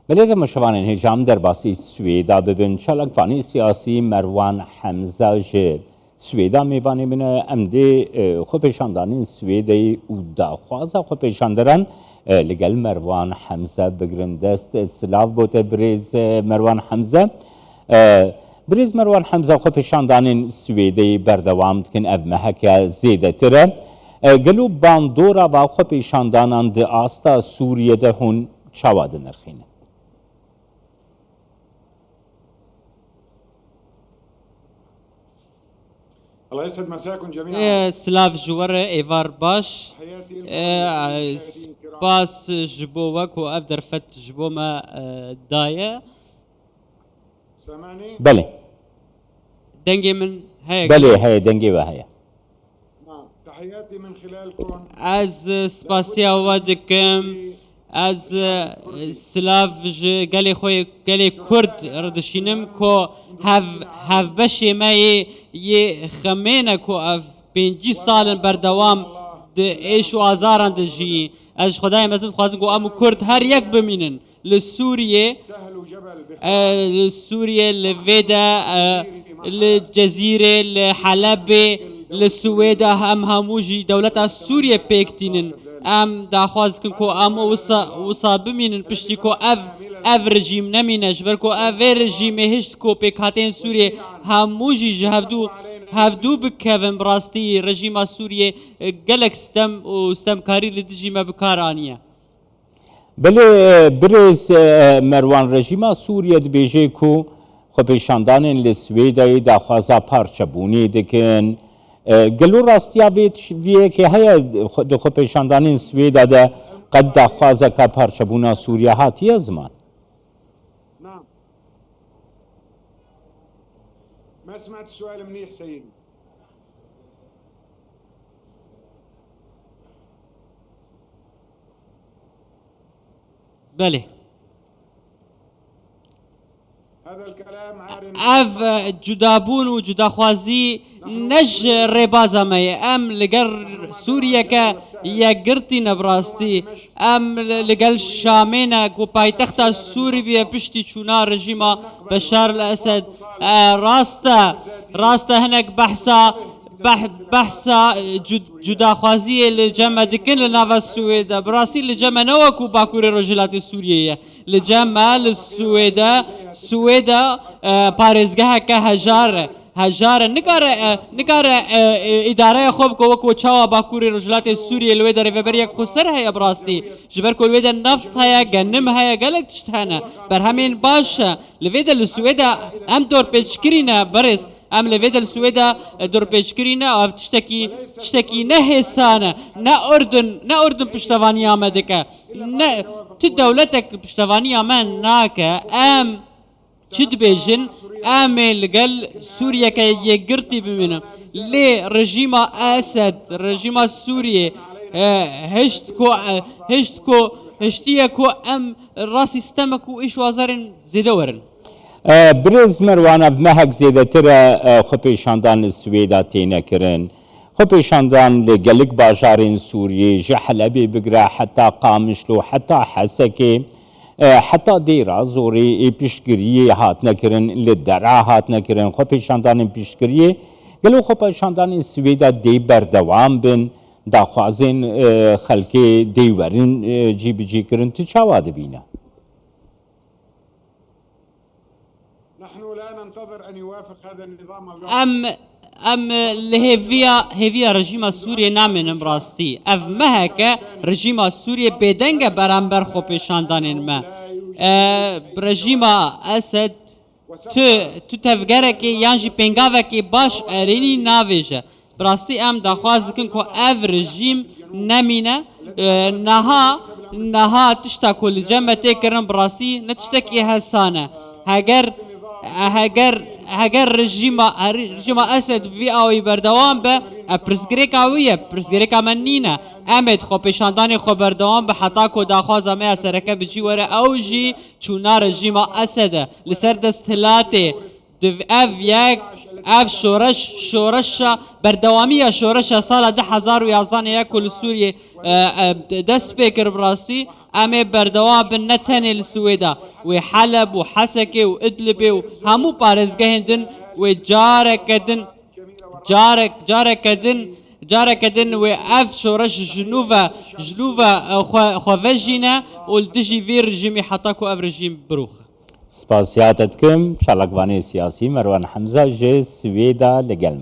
بله مشوان هجام در باسی سویدا ببین چالک فانی سیاسی مروان حمزه جه سویدا میوانی من امده خوب پیشاندارین سویدی و داخوازه خوب پیشاندارن لگل مروان حمزه بگرن دست سلاف بوده بریز مروان حمزه بریز مروان حمزه خوب پیشاندارین سویدی بردوام دکن اف محک زیده تره گلو باندورا و خوب پیشانداران ده آستا سوریه ده هون چاواد نرخینه الله يسعد مساكم جميعا. سلاف جوار ايفار باش سپاس جبو وكو افدر فت جبو ما دايه سامعني؟ بله دنجي من هيا بله هي دنگی و هي تحياتي من خلالكم از سپاسیا ودکم از سلاف گلی خوی گلی کرد ردشینم کو هف بشی ما یه خمینه کو اف 5 سال بردوام ده ایش و آزاران ده جی از خدای مثلا خوازن کو امو کرد هر یک بمینن لسوریه سهل وجبل لسوریه لفيدا للجزيرة لحلب للسويدا هم هموجي دولتا سوريا بيكتينن ام داخواز كن كو ام وصا بمينن پشتی كو اف رژیم نمینه جبر كو اف رژیم هشت كو بيكاتين سوريا هموجي هفدو بكفن براستي رژیم سوريا گلک ستم و ستم کاری لدجیم بکارانیه بله برز مروان رژیم سوریه دبیجه کو خو پیشاندانین لسویدای داخوازا پارچه بونی دکن گلو راستیا ویه که هیا خو پیشاندانین سویدا ده قد داخوازا که پارچه بونا سوریه هاتی زمان نعم ما سمعت السؤال منيح سيدي. بله هذا الكلام عارم اف جدابون و جداخوازی نج ربازا مي ام لقر سوريا كا يقرتي نبراستي ام لقل شامينا كو بايتختا سوري بيا بشتي چونا رجيما بشار الاسد راستا هناك بحثا جداخوازی لجمع دکن لناف السويدا براسي لجمع نوكو باكوري رجلات سوريا لجمع السويدا بارزگاه هجار نکار اداره خوب کو وکو چاوا باکوری رجلات سوریه لویدا ریبر یک خسر هيا براستی جبر کو لویدا نفط هيا گنم هيا گلک تشتانه بر همین باش لویدا لسويدا ام دور پیچکرینا برس ام لویدا لسويدا دور پیچکرینا او تشتکی نه حسانه نه اردن پشتوانی آمدکه نه تو دولتك پشتوانی آمد ناکه ام چد بیجن آمل گل سوریا که یگرتی بمینه لی رژیم اسد رژیم سوریه هشتیه کو ام راسی سیستم کو ایش وازارن زیده ورن برز مروان اف مهک زیده تره خو پیشاندان سویدا تینه کرن خو پیشاندان لگلک باجارین سوریه جحلبی بگره حتی قامشلو حتی حسکه حتی دیرا زوری پیشگیری هات نکرن لدرا هات نکرن خو پیشاندان پیشگیری گلو خو پیشاندان سویدا دی بردوام بن داخوازین خلکی دیورین جی بجی کرن تو چاواد بینه نحن لا ننتظر أن يوافق هذا النظام ام لهيفيا رژیم سوریه نامن براستی اف مهک رژیم سوریه بدنگ برانبر خو پیشاندانین ما رژیم اسد تو تفگره که یانجی پنگاوه که باش ارینی ناویجه براستی ام دخواست کن که اف رژیم نمینه نها تشتا کل جمع تکرن براستی نتشتکی حسانه هگر رژیم اسد وی آوی بردوام به پرسگریکا من نینه امید خو پیشاندان خو بردوام به حتا کو داخواز همه اثرکه بجی وره او جی چونا رژیم اسد لسر دستلاته اف شورش بردوامی شورش سال 2011 کل سوریه دست بكر براستي أمي بردوام بالنتني للسويدا وحلب وحسكة وإدلبة وهمو بارزجهندن وجاركدن جاركدن وأف شورش جنوفا خوفجينا والدجي في رجيمي حطاكو أف رجيم بروخ سپاسیاتت کم شالکوانی سیاسی مروان حمزه جه سویدا لگل